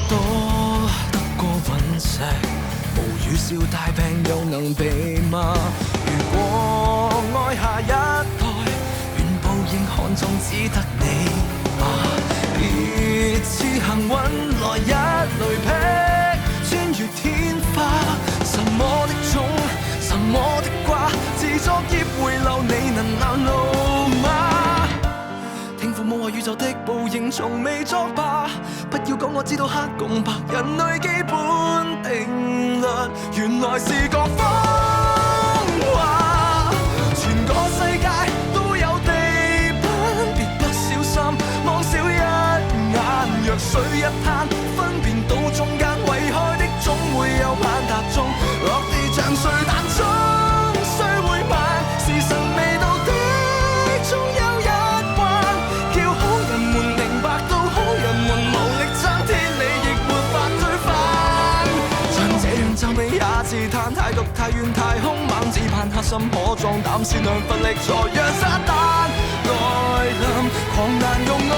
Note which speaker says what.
Speaker 1: 多得過隕石，無語笑大病又能避嗎？如果愛下一代，願報應看中只得你吧。別似幸運來一雷劈，穿越天花。什麼的種，什麼的瓜，自作孽回流，你能難路嗎？聽父母話宇宙的報應從未作罷，不要講我知道黑共白，人類基本定律原來是個謊話。全個世界都有地板，別不小心望少一眼，若水一灘，分辨到中間遺害的總會有棒踏中，落地像碎彈中，誰會買？時辰未到的總有一關，叫好人們明白到好人們無力爭天理，亦沒法推翻。像這樣皺眉也自嘆，太毒太遠太兇猛，只盼黑心可壯膽，善良乏力才讓撒旦來臨，狂瀾用愛